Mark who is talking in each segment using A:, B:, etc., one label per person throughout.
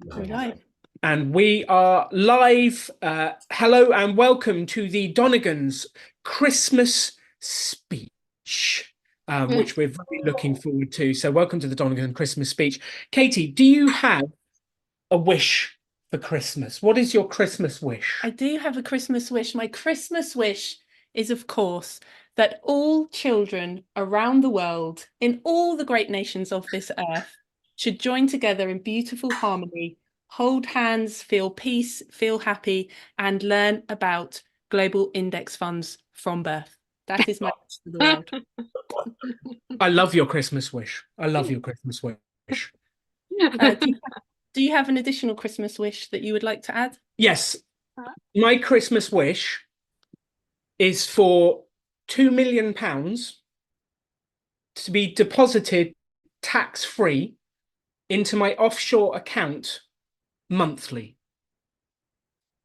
A: We're live.
B: And we are live. Hello and welcome to the Donegans Christmas speech, which we're very looking forward to. So welcome to the Donegan Christmas speech. Katie, do you have a wish for Christmas? What is your Christmas wish?
A: I do have a Christmas wish. My Christmas wish is, of course, that all children around the world, in all the great nations of this earth, should join together in beautiful harmony, hold hands, feel peace, feel happy, and learn about global index funds from birth. That is my wish for the world.
B: I love your Christmas wish. I love your Christmas wish.
A: Do you have an additional Christmas wish that you would like to add?
B: Yes, my Christmas wish is for £2 million to be deposited tax-free into my offshore account monthly.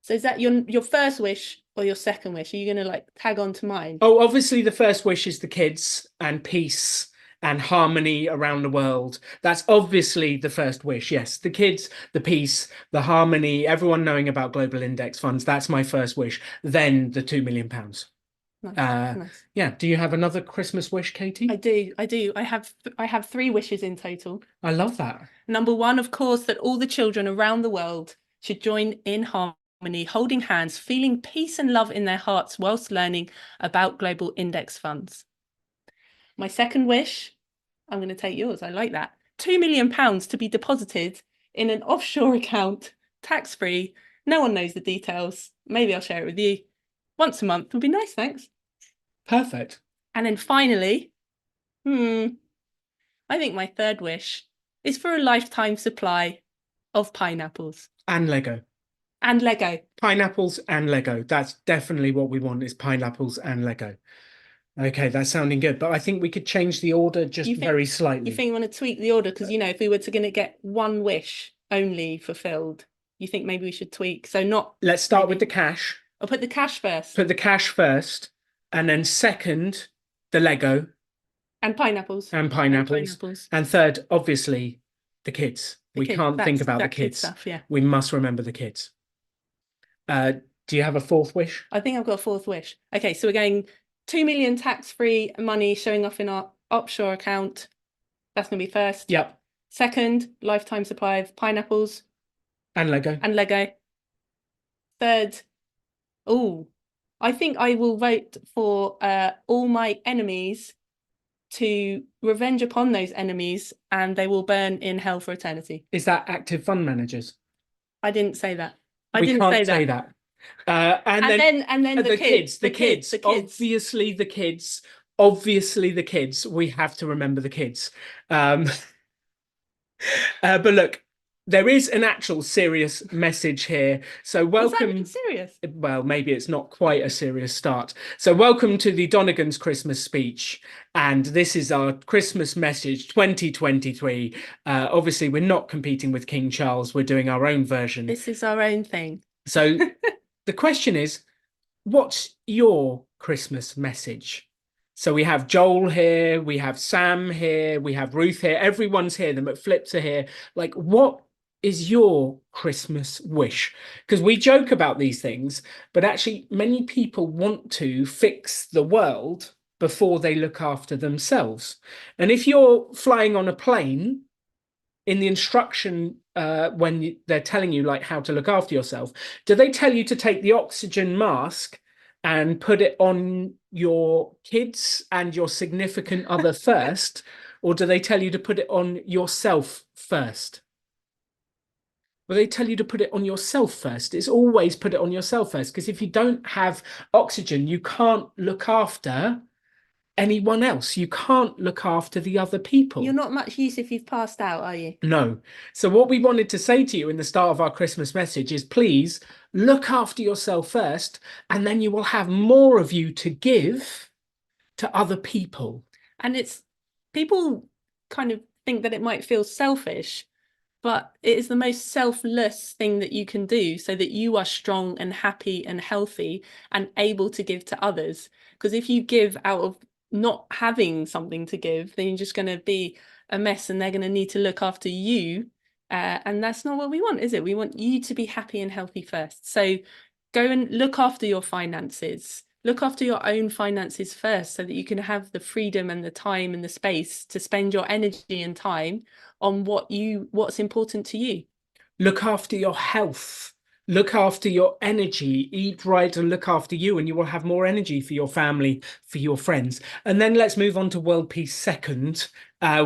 A: So is that your first wish or your second wish? Are you going to like tag on to mine?
B: Oh, obviously the first wish is the kids and peace and harmony around the world. That's obviously the first wish. Yes, the kids, the peace, the harmony, everyone knowing about global index funds. That's my first wish. Then the £2 million.
A: Nice.
B: Yeah. Do you have another Christmas wish, Katie?
A: I do. I have three wishes in total.
B: I love that.
A: Number one, of course, that all the children around the world should join in harmony, holding hands, feeling peace and love in their hearts whilst learning about global index funds. My second wish, I'm going to take yours. I like that. £2 million to be deposited in an offshore account, tax-free. No one knows the details. Maybe I'll share it with you. Once a month would be nice, thanks.
B: Perfect.
A: And then finally, I think my third wish is for a lifetime supply of pineapples.
B: And Lego.
A: And Lego.
B: Pineapples and Lego. That's definitely what we want, is pineapples and Lego. Okay, that's sounding good. But I think we could change the order just very slightly.
A: You think you want to tweak the order? Because, you know, if we were to get one wish only fulfilled, you think maybe we should tweak? So not...
B: Let's start with the cash.
A: I'll put the cash first.
B: Put the cash first. And then second, the Lego.
A: And pineapples.
B: And pineapples. And third, obviously, the kids. We can't think about the kids.
A: Stuff, yeah.
B: We must remember the kids. Do you have a fourth wish?
A: I think I've got a fourth wish. Okay, so we're going 2 million tax-free money showing off in our offshore account. That's going to be first.
B: Yep.
A: Second, lifetime supply of pineapples.
B: And Lego.
A: And Lego. Third, I think I will vote for all my enemies to revenge upon those enemies, and they will burn in hell for eternity.
B: Is that active fund managers?
A: I didn't say that.
B: We can't say that. And then the kids. Obviously the kids. We have to remember the kids. But look, there is an actual serious message here. So welcome.
A: Is that serious?
B: Well, maybe it's not quite a serious start. So welcome to the Donegan's Christmas speech. And this is our Christmas message 2023. Obviously, we're not competing with King Charles. We're doing our own version.
A: This is our own thing.
B: So the question is, what's your Christmas message? So we have Joel here, we have Sam here, we have Ruth here, everyone's here, the McFlips are here. Like, what is your Christmas wish? Because we joke about these things, but actually many people want to fix the world before they look after themselves. And if you're flying on a plane, in the instruction when they're telling you like how to look after yourself, do they tell you to take the oxygen mask and put it on your kids and your significant other first, or do they tell you to put it on yourself first? Well, they tell you to put it on yourself first. It's always put it on yourself first, because if you don't have oxygen, you can't look after anyone else. You can't look after the other people.
A: You're not much use if you've passed out, are you?
B: No. So what we wanted to say to you in the start of our Christmas message is, please look after yourself first, and then you will have more of you to give to other people.
A: And people kind of think that it might feel selfish, but it is the most selfless thing that you can do, so that you are strong and happy and healthy and able to give to others. Because if you give out of not having something to give, then you're just going to be a mess, and they're going to need to look after you And that's not what we want, is it? We want you to be happy and healthy first. So go and look after your finances. Look after your own finances first so that you can have the freedom and the time and the space to spend your energy and time on what's important to you.
B: Look after your health. Look after your energy. Eat right and look after you, and you will have more energy for your family, for your friends. And then let's move on to world peace second.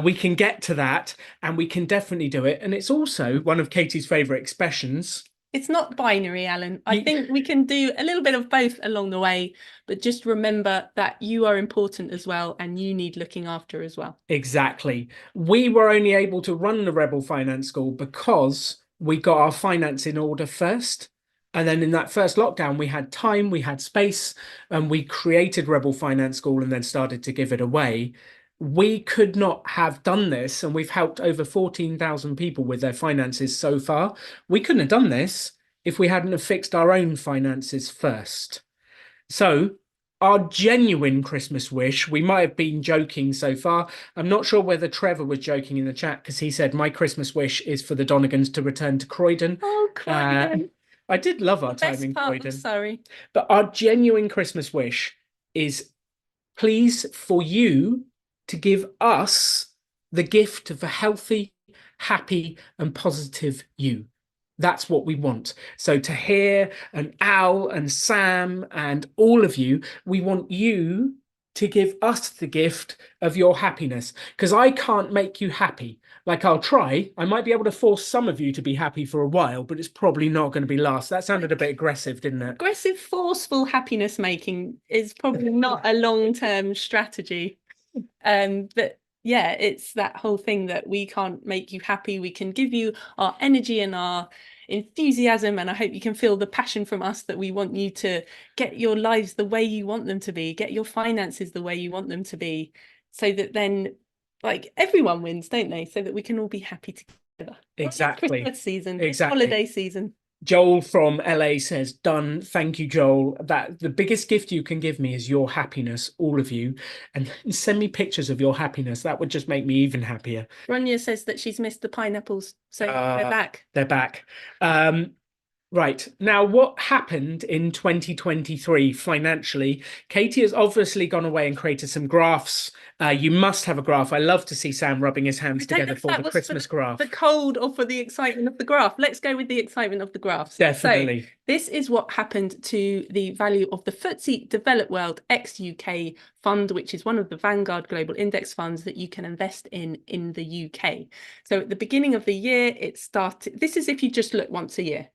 B: We can get to that, and we can definitely do it. And it's also one of Katie's favorite expressions.
A: It's not binary, Alan. I think we can do a little bit of both along the way, but just remember that you are important as well, and you need looking after as well.
B: Exactly. We were only able to run the Rebel Finance School because we got our finance in order first. And then in that first lockdown, we had time, we had space, and we created Rebel Finance School and then started to give it away. We could not have done this, and we've helped over 14,000 people with their finances so far. We couldn't have done this if we hadn't have fixed our own finances first. So our genuine Christmas wish, we might have been joking so far. I'm not sure whether Trevor was joking in the chat because he said, my Christmas wish is for the Donegans to return to Croydon.
A: Oh, Croydon.
B: I did love our
A: The
B: time
A: best
B: in
A: part
B: Croydon.
A: of Surrey.
B: But our genuine Christmas wish is please for you to give us the gift of a healthy, happy, and positive you. That's what we want. So to hear and Al and Sam and all of you, we want you to give us the gift of your happiness, because I can't make you happy. Like, I'll try. I might be able to force some of you to be happy for a while, but it's probably not going to be last. That sounded a bit aggressive, didn't it?
A: Aggressive, forceful happiness making is probably not a long-term strategy. But yeah, it's that whole thing that we can't make you happy. We can give you our energy and our enthusiasm, and I hope you can feel the passion from us that we want you to get your lives the way you want them to be, get your finances the way you want them to be, so that then like everyone wins, don't they? So that we can all be happy together.
B: Exactly.
A: Christmas season,
B: Exactly.
A: holiday season.
B: Joel from LA says, done. Thank you, Joel. That the biggest gift you can give me is your happiness, all of you. And send me pictures of your happiness. That would just make me even happier.
A: Ronya says that she's missed the pineapples, so they're back.
B: They're back. Right. Now, what happened in 2023 financially? Katie has obviously gone away and created some graphs. You must have a graph. I love to see Sam rubbing his hands together for the Christmas graph.
A: The cold or for the excitement of the graph. Let's go with the excitement of the graphs.
B: Definitely.
A: So this is what happened to the value of the FTSE Developed World ex-UK fund, which is one of the Vanguard Global Index funds that you can invest in the UK. So at the beginning of the year, it started. This is if you just look once a year.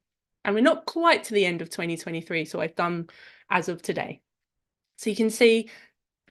A: And we're not quite to the end of 2023, so I've done as of today. So you can see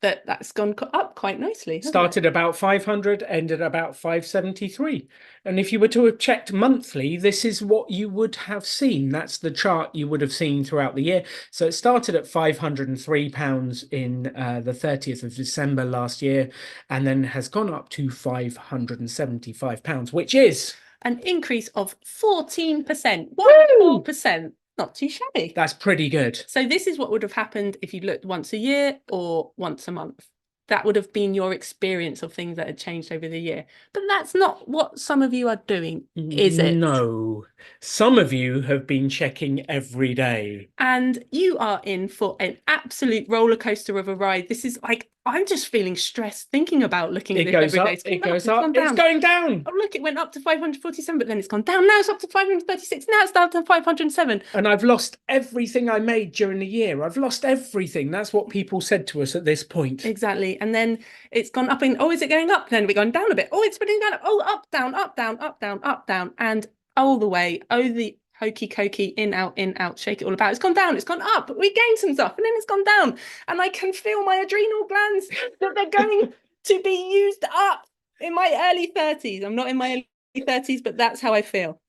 A: that that's gone up quite nicely.
B: Started about 500, ended about 573. And if you were to have checked monthly, this is what you would have seen. That's the chart you would have seen throughout the year. So it started at £503 in the 30th of December last year, and then has gone up to £575, which is
A: an increase of 14%, 1.4%. Not too shabby.
B: That's pretty good.
A: So this is what would have happened if you looked once a year or once a month. That would have been your experience of things that had changed over the year. But that's not what some of you are doing, is it?
B: No. Some of you have been checking every day.
A: And you are in for an absolute roller coaster of a ride. This is like, I'm just feeling stressed thinking about looking at this every day.
B: It goes up. It's going down.
A: Oh, look, it went up to 547, but then it's gone down. Now it's up to 536. Now it's down to 507.
B: And I've lost everything I made during the year. I've lost everything. That's what people said to us at this point.
A: Exactly. And then it's gone up in, oh, is it going up? Then we're going down a bit. Oh, it's been going up. Oh, up, down, up, down, up, down, up, down. And all the way, oh, the hokey cokey, in, out, shake it all about. It's gone down, it's gone up, but we gained some stuff, and then it's gone down. And I can feel my adrenal glands that they're going to be used up in my early 30s. I'm not in my early 30s, but that's how I feel.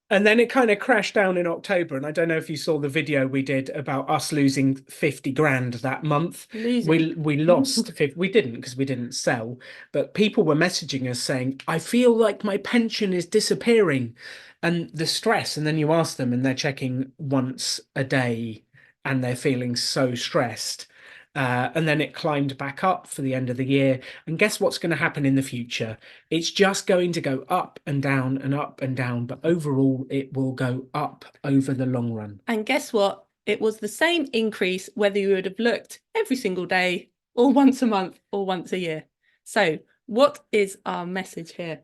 B: And then it kind of crashed down in October. And I don't know if you saw the video we did about us losing 50 grand that month. We lost, we didn't because we didn't sell, but people were messaging us saying, I feel like my pension is disappearing. And the stress, and then you ask them and they're checking once a day and they're feeling so stressed. And then it climbed back up for the end of the year. And guess what's going to happen in the future? It's just going to go up and down and up and down, but overall, it will go up over the long run.
A: And guess what? It was the same increase whether you would have looked every single day or once a month or once a year. So, what is our message here?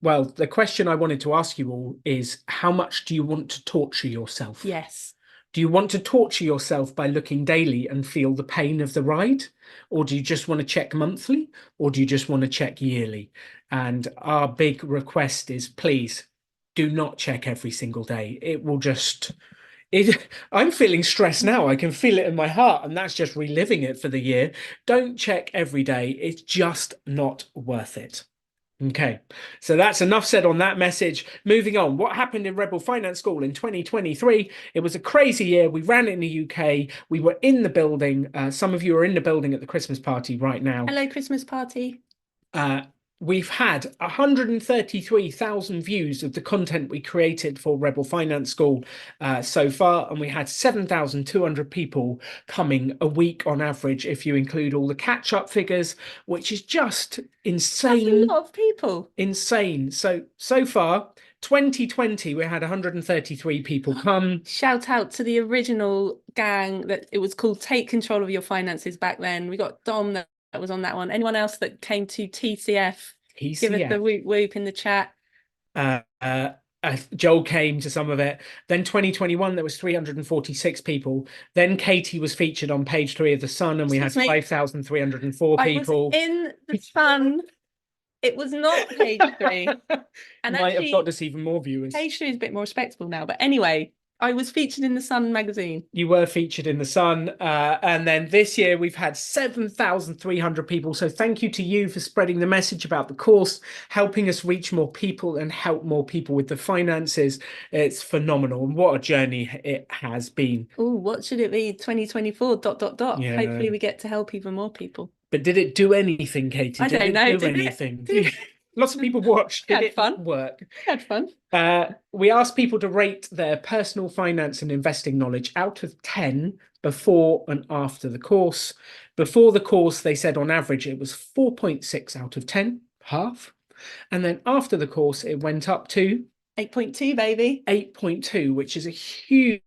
B: Well, the question I wanted to ask you all is how much do you want to torture yourself?
A: Yes.
B: Do you want to torture yourself by looking daily and feel the pain of the ride? Or do you just want to check monthly? Or do you just want to check yearly? And our big request is please do not check every single day. It will just I'm feeling stressed now. I can feel it in my heart, and that's just reliving it for the year. Don't check every day. It's just not worth it. Okay, so that's enough said on that message. Moving on, what happened in Rebel Finance School in 2023? It was a crazy year. We ran it in the UK. We were in the building. Some of you are in the building at the Christmas party right now.
A: Hello, Christmas party.
B: We've had 133,000 views of the content we created for Rebel Finance School so far, and we had 7,200 people coming a week on average, if you include all the catch-up figures, which is just insane.
A: That's a lot of people.
B: Insane. So far, 2020, we had 133 people come.
A: Shout out to the original gang that it was called Take Control of Your Finances back then. We got Dom that was on that one. Anyone else that came to TCF? Give us the whoop whoop in the chat.
B: Joel came to some of it. Then 2021, there was 346 people. Then Katie was featured on page 3 of The Sun, and we had 5,304 people.
A: I was in The Sun. It was not page 3.
B: And might have got us even more viewers.
A: Page 3 is a bit more respectable now. But anyway, I was featured in The Sun magazine.
B: You were featured in The Sun. And then this year we've had 7,300 people. So thank you to you for spreading the message about the course, helping us reach more people and help more people with the finances. It's phenomenal. And what a journey it has been.
A: Oh, what should it be? 2024, ... Yeah. Hopefully we get to help even more people.
B: But did it do anything, Katie?
A: I don't know.
B: Did it do anything? Lots of people watched. Did it
A: fun?
B: Work?
A: Had fun.
B: We asked people to rate their personal finance and investing knowledge out of 10 before and after the course. Before the course, they said on average it was 4.6 out of 10, half. And then after the course, it went up to
A: 8.2, baby.
B: 8.2, which is a huge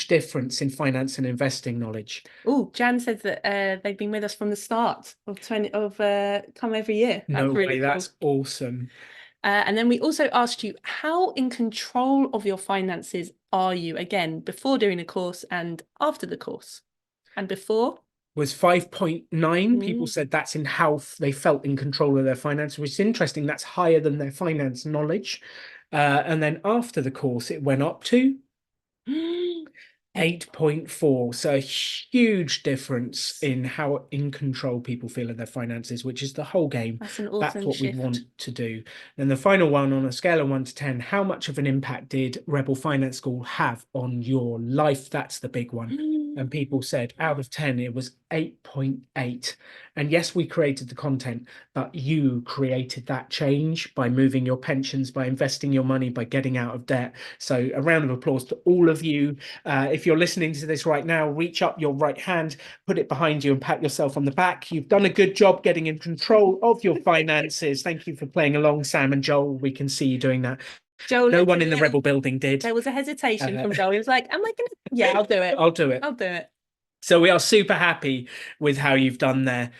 B: difference in finance and investing knowledge.
A: Oh, Jan says that they've been with us from the start of come every year.
B: No way, that's awesome.
A: And then we also asked you, how in control of your finances are you? Again, before doing the course and after the course. And before
B: was 5.9. People said that's in how they felt in control of their finances, which is interesting. That's higher than their finance knowledge. And then after the course, it went up to 8.4. So a huge difference in how in control people feel of their finances, which is the whole game.
A: That's an awesome
B: That's what
A: shift.
B: we want to do. And the final one, on a scale of 1 to 10, how much of an impact did Rebel Finance School have on your life? That's the big one. And people said out of 10, it was 8.8. And yes, we created the content, but you created that change by moving your pensions, by investing your money, by getting out of debt. So a round of applause to all of you. If you're listening to this right now, reach up your right hand, put it behind you and pat yourself on the back. You've done a good job getting in control of your finances. Thank you for playing along, Sam and Joel. We can see you doing that.
A: Joel,
B: no one in the Rebel building did.
A: There was a hesitation from Joel. He was like, am I going to? Yeah, I'll do it.
B: I'll do it.
A: I'll do it.
B: So we are super happy with how you've done there.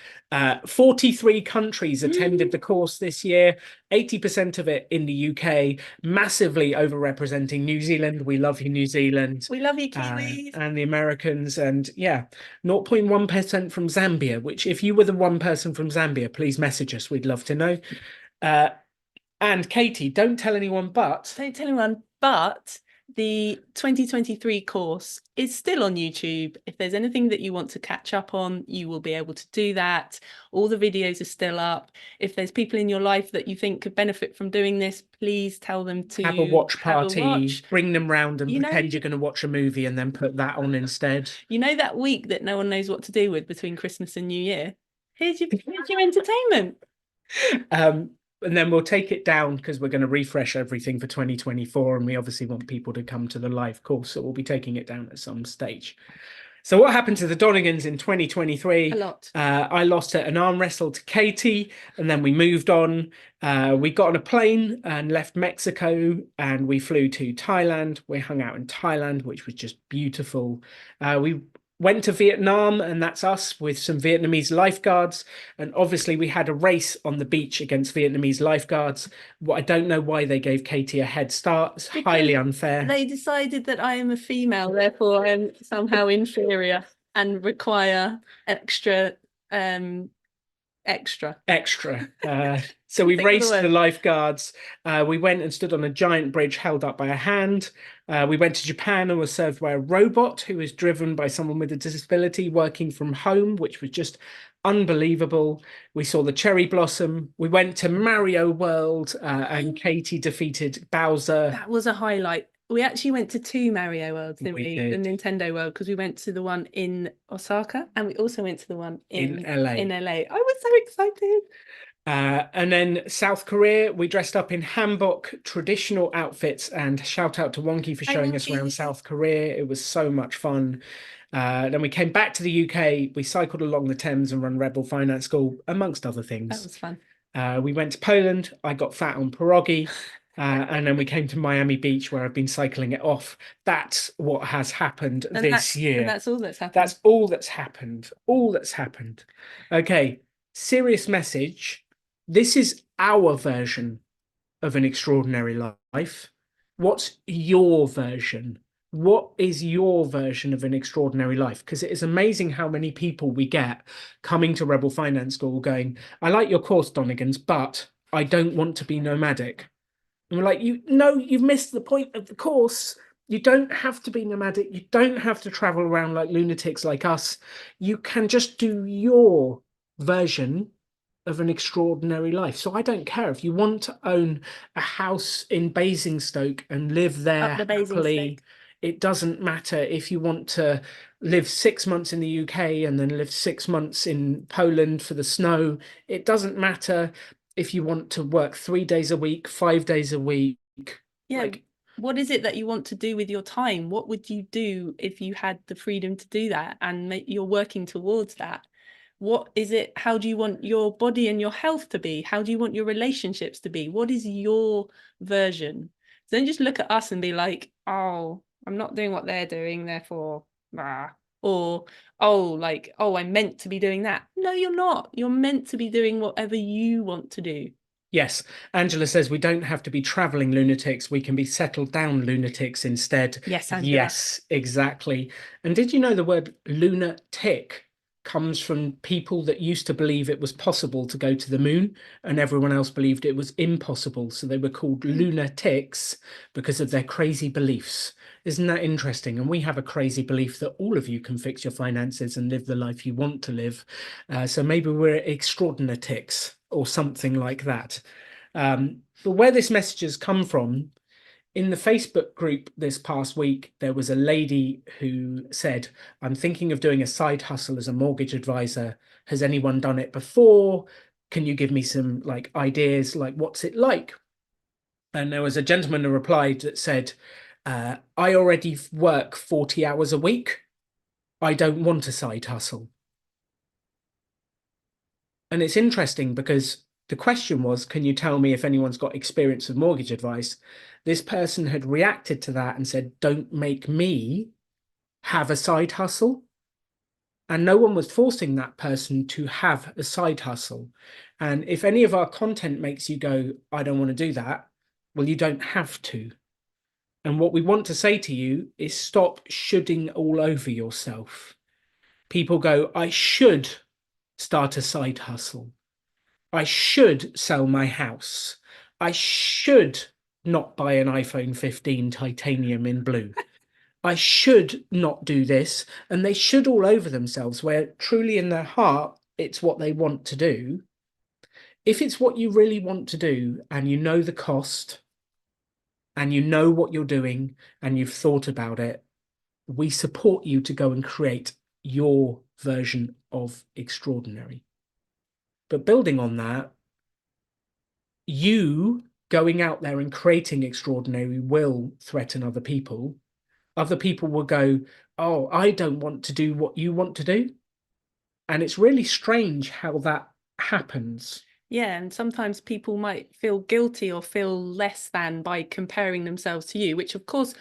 B: 43 countries attended the course this year, 80% of it in the UK, massively overrepresenting New Zealand. We love you, New Zealand.
A: We love you, Kiwis.
B: And the Americans. And yeah, 0.1% from Zambia, which if you were the one person from Zambia, please message us. We'd love to know. And Katie, don't tell anyone, but...
A: Don't tell anyone, but the 2023 course is still on YouTube. If there's anything that you want to catch up on, you will be able to do that. All the videos are still up. If there's people in your life that you think could benefit from doing this, please tell them to
B: have a watch party, bring them round and pretend you're going to watch a movie and then put that on instead.
A: You know that week that no one knows what to do with between Christmas and New Year? Here's your entertainment.
B: And then we'll take it down because we're going to refresh everything for 2024. And we obviously want people to come to the live course. So we'll be taking it down at some stage. So what happened to the Donegans in
A: A
B: 2023?
A: lot.
B: I lost an arm wrestle to Katie, and then we moved on. We got on a plane and left Mexico, and we flew to Thailand. We hung out in Thailand, which was just beautiful. We went to Vietnam, and that's us with some Vietnamese lifeguards. And obviously, we had a race on the beach against Vietnamese lifeguards. Well, I don't know why they gave Katie a head start. It's highly unfair.
A: They decided that I am a female, therefore I'm somehow inferior and require extra extra.
B: Extra. So we
A: Think of the
B: raced the
A: word.
B: lifeguards. We went and stood on a giant bridge held up by a hand. We went to Japan and were served by a robot who was driven by someone with a disability working from home, which was just unbelievable. We saw the cherry blossom. We went to Mario World, and Katie defeated Bowser.
A: That was a highlight. We actually went to two Mario Worlds, didn't
B: We
A: we?
B: did.
A: The Nintendo World, because we went to the one in Osaka and we also went to the one
B: In LA.
A: In LA. I was so excited.
B: And then South Korea, we dressed up in hanbok traditional outfits, and shout out to Wonky for
A: Hi,
B: showing us around
A: Wonky.
B: South Korea. It was so much fun. Then we came back to the UK. We cycled along the Thames and run Rebel Finance School, amongst other
A: That
B: things.
A: was fun.
B: We went to Poland. I got fat on pierogi. And then we came to Miami Beach, where I've been cycling it off. That's what has happened this year.
A: And that's all that's happened.
B: That's all that's happened. All that's happened. Okay, serious message. This is our version of an extraordinary life. What's your version? What is your version of an extraordinary life? Because it is amazing how many people we get coming to Rebel Finance School going, I like your course, Donegans, but I don't want to be nomadic. And we're like, you've missed the point of the course. You don't have to be nomadic. You don't have to travel around like lunatics like us. You can just do your version of an extraordinary life. So I don't care if you want to own a house in Basingstoke and live there
A: Up the
B: happily.
A: Basingstoke.
B: It doesn't matter if you want to live 6 months in the UK and then live 6 months in Poland for the snow. It doesn't matter if you want to work 3 days a week, 5 days a week.
A: Yeah. What is it that you want to do with your time? What would you do if you had the freedom to do that and you're working towards that? What is it? How do you want your body and your health to be? How do you want your relationships to be? What is your version? So don't just look at us and be like, oh, I'm not doing what they're doing, therefore, or oh, I'm meant to be doing that. No, you're not. You're meant to be doing whatever you want to do.
B: Yes, Angela says we don't have to be traveling lunatics. We can be settled down lunatics instead.
A: Yes, Angela.
B: Yes, exactly. And did you know the word lunatic comes from people that used to believe it was possible to go to the moon and everyone else believed it was impossible? So they were called lunatics because of their crazy beliefs. Isn't that interesting? And we have a crazy belief that all of you can fix your finances and live the life you want to live. So maybe we're extraordinatics or something like that. But where this message has come from, in the Facebook group this past week, there was a lady who said, I'm thinking of doing a side hustle as a mortgage advisor. Has anyone done it before? Can you give me some like ideas? Like, what's it like? And there was a gentleman who replied that said, I already work 40 hours a week. I don't want a side hustle. And it's interesting because the question was, can you tell me if anyone's got experience of mortgage advice? This person had reacted to that and said, don't make me have a side hustle. And no one was forcing that person to have a side hustle. And if any of our content makes you go, I don't want to do that, well, you don't have to. And what we want to say to you is stop shoulding all over yourself. People go, I should start a side hustle. I should sell my house. I should not buy an iPhone 15 titanium in blue. I should not do this. And they should all over themselves, where truly in their heart, it's what they want to do. If it's what you really want to do and you know the cost and you know what you're doing and you've thought about it, we support you to go and create your version of extraordinary. But building on that, you going out there and creating extraordinary will threaten other people. Other people will go, oh, I don't want to do what you want to do. And it's really strange how that happens.
A: Yeah, and sometimes people might feel guilty or feel less than by comparing themselves to you, which of course,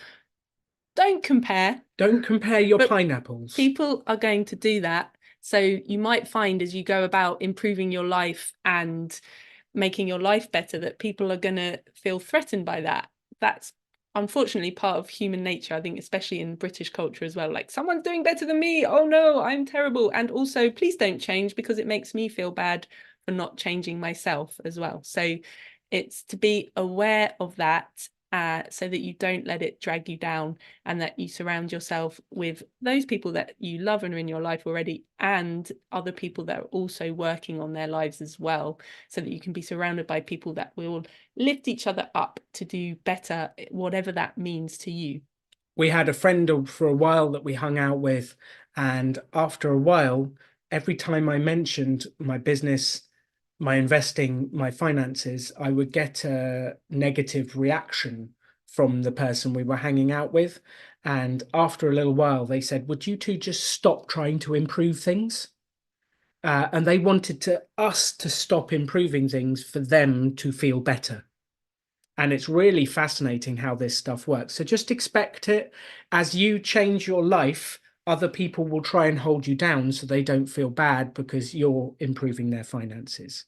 A: don't compare,
B: Don't compare your
A: but
B: pineapples.
A: people are going to do that. So you might find as you go about improving your life and making your life better that people are going to feel threatened by that. That's unfortunately part of human nature, I think, especially in British culture as well. Like, someone's doing better than me. Oh no, I'm terrible. And also, please don't change because it makes me feel bad for not changing myself as well. So it's to be aware of that, so that you don't let it drag you down, and that you surround yourself with those people that you love and are in your life already, and other people that are also working on their lives as well, so that you can be surrounded by people that will lift each other up to do better, whatever that means to you.
B: We had a friend for a while that we hung out with, and after a while, every time I mentioned my business, my investing, my finances, I would get a negative reaction from the person we were hanging out with. And after a little while, they said, would you two just stop trying to improve things? And they wanted us to stop improving things for them to feel better. And it's really fascinating how this stuff works. So just expect it. As you change your life, other people will try and hold you down so they don't feel bad because you're improving their finances.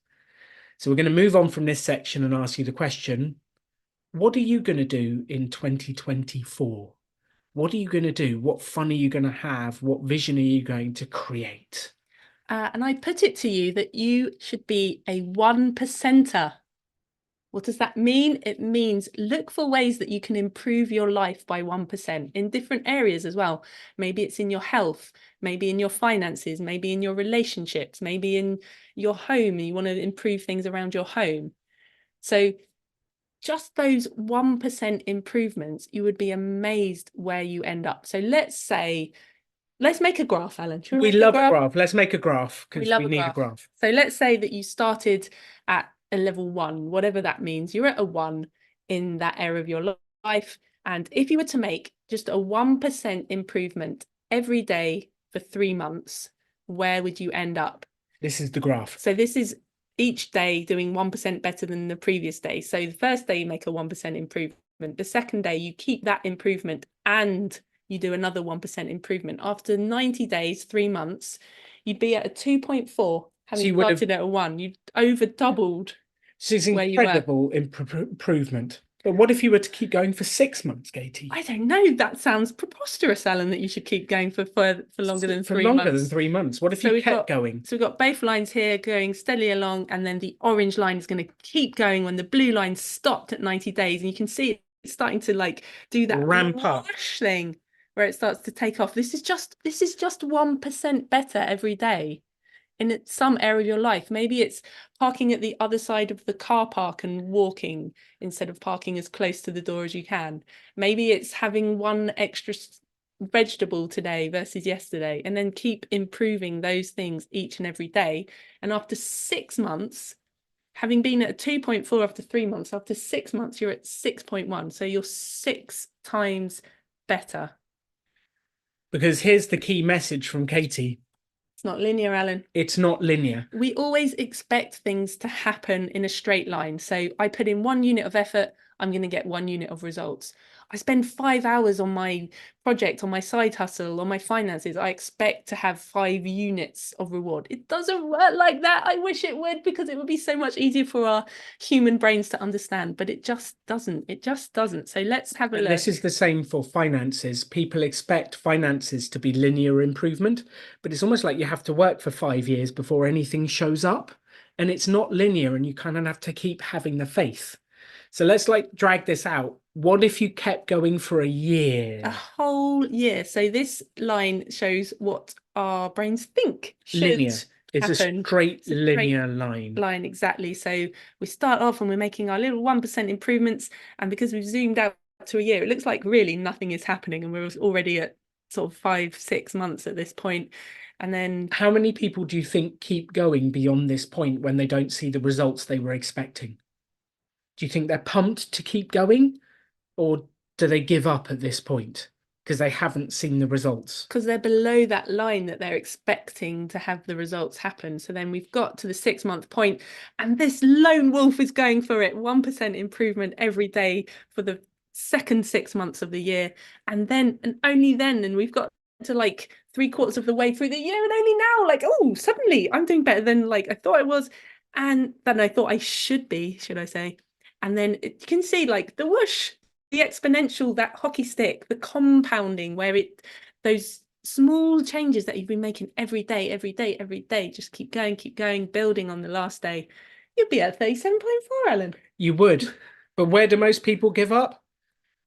B: So we're going to move on from this section and ask you the question, what are you going to do in 2024? What are you going to do? What fun are you going to have? What vision are you going to create?
A: And I put it to you that you should be a 1%er. What does that mean? It means look for ways that you can improve your life by 1% in different areas as well. Maybe it's in your health, maybe in your finances, maybe in your relationships, maybe in your home, and you want to improve things around your home. So just those 1% improvements, you would be amazed where you end up. So let's make a graph, Alan. Should we
B: We
A: make a
B: love a
A: graph?
B: graph. Let's make a graph
A: We
B: because
A: love
B: we
A: a
B: need a
A: graph.
B: graph.
A: So let's say that you started at a level 1, whatever that means. You're at a 1 in that area of your life. And if you were to make just a 1% improvement every day for 3 months, where would you end up?
B: This is the graph.
A: So this is each day doing 1% better than the previous day. So the first day you make a 1% improvement. The second day you keep that improvement and you do another 1% improvement. After 90 days, 3 months, you'd be at a 2.4, having started at a 1. You've over doubled
B: This is
A: where you were.
B: incredible improvement. But what if you were to keep going for 6 months, Katie?
A: I don't know. That sounds preposterous, Alan, that you should keep going for longer than 3 months.
B: For longer than 3 months. What if you kept going?
A: So we've got both lines here going steadily along, and then the orange line is going to keep going when the blue line stopped at 90 days. And you can see it's starting to like do that
B: Ramp up
A: thing where it starts to take off. This is just 1% better every day in some area of your life. Maybe it's parking at the other side of the car park and walking instead of parking as close to the door as you can. Maybe it's having one extra vegetable today versus yesterday, and then keep improving those things each and every day. And after 6 months, having been at a 2.4 after 3 months, after 6 months, you're at 6.1. So you're 6 times better.
B: Because here's the key message from Katie.
A: It's not linear, Alan.
B: It's not linear.
A: We always expect things to happen in a straight line. So I put in 1 unit of effort, I'm going to get 1 unit of results. I spend 5 hours on my project, on my side hustle, on my finances. I expect to have 5 units of reward. It doesn't work like that. I wish it would, because it would be so much easier for our human brains to understand, but it just doesn't. It just doesn't. So let's have a look.
B: This is the same for finances. People expect finances to be linear improvement, but it's almost like you have to work for 5 years before anything shows up. And it's not linear, and you kind of have to keep having the faith. So let's like drag this out. What if you kept going for a year?
A: A whole year. So this line shows what our brains think should
B: linear. It's
A: happen.
B: A straight linear line.
A: Exactly. So we start off and we're making our little 1% improvements, and because we've zoomed out to a year, it looks like really nothing is happening, and we're already at sort of 5-6 months at this point. And then
B: how many people do you think keep going beyond this point when they don't see the results they were expecting? Do you think they're pumped to keep going, or do they give up at this point? because they haven't seen the results.
A: Because they're below that line that they're expecting to have the results happen. So then we've got to the 6 month point, and this lone wolf is going for it. 1% improvement every day for the second 6 months of the year. And then, and only then, and we've got to like 3/4 of the way through the year, and only now, like, oh, suddenly I'm doing better than like I thought I was, and than I thought I should be, should I say. And then you can see like the whoosh, the exponential, that hockey stick, the compounding, where those small changes that you've been making every day, every day, every day, just keep going, building on the last day. You'd be at 37.4, Alan.
B: You would. But where do most people give up?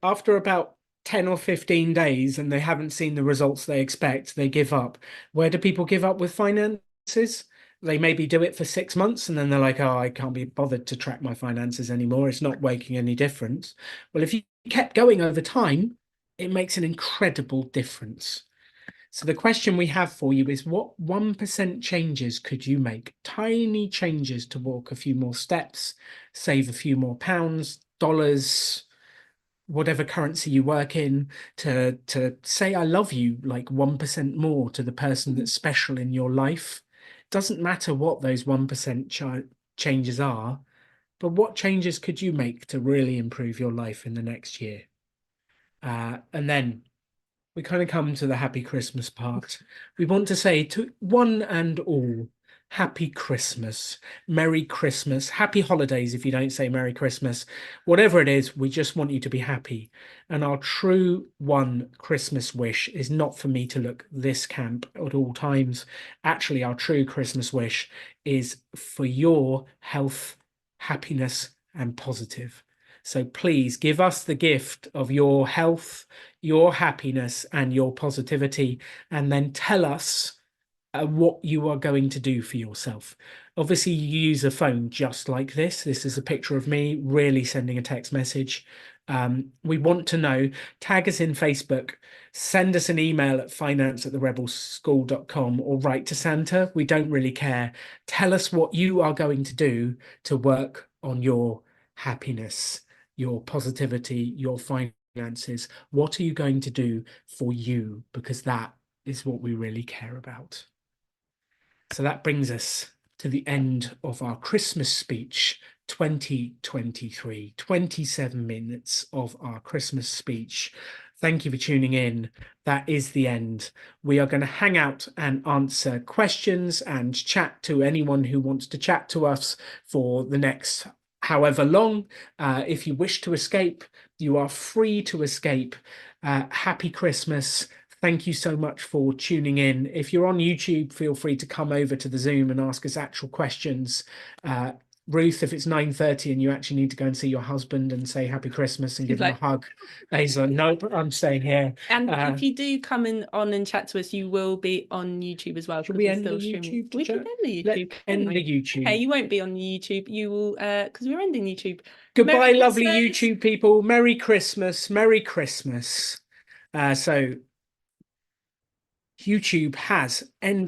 B: After about 10 or 15 days and they haven't seen the results they expect, they give up. Where do people give up with finances? They maybe do it for 6 months and then they're like, oh, I can't be bothered to track my finances anymore. It's not making any difference. Well, if you kept going over time, it makes an incredible difference. So the question we have for you is, what 1% changes could you make? Tiny changes to walk a few more steps, save a few more pounds, dollars, whatever currency you work in, to say I love you like 1% more to the person that's special in your life. Doesn't matter what those 1% changes are, but what changes could you make to really improve your life in the next year? And then we kind of come to the happy Christmas part. We want to say to one and all, Happy Christmas, Merry Christmas, Happy Holidays if you don't say Merry Christmas. Whatever it is, we just want you to be happy. And our true one Christmas wish is not for me to look this camp at all times. Actually, our true Christmas wish is for your health, happiness, and positive. So please give us the gift of your health, your happiness, and your positivity, and then tell us what you are going to do for yourself. Obviously, you use a phone just like this. This is a picture of me really sending a text message. We want to know, tag us in Facebook, send us an email at finance@therebelschool.com, or write to Santa. We don't really care. Tell us what you are going to do to work on your happiness, your positivity, your finances. What are you going to do for you? Because that is what we really care about. So that brings us to the end of our Christmas speech 2023, 27 minutes of our Christmas speech. Thank you for tuning in. That is the end. We are going to hang out and answer questions and chat to anyone who wants to chat to us for the next however long. If you wish to escape, you are free to escape. Happy Christmas. Thank you so much for tuning in. If you're on YouTube, feel free to come over to the Zoom and ask us actual questions. Ruth, if it's 9:30 and you actually need to go and see your husband and say Happy Christmas and give him a hug, he's like, nope, I'm staying here.
A: And if you do come on and chat to us, you will be on YouTube as well.
B: Should we end the YouTube?
A: We can end the YouTube.
B: End the YouTube.
A: Okay, you won't be on YouTube. You will, because we're ending YouTube.
B: Goodbye, lovely YouTube people. Merry Christmas. Merry Christmas. So YouTube has ended.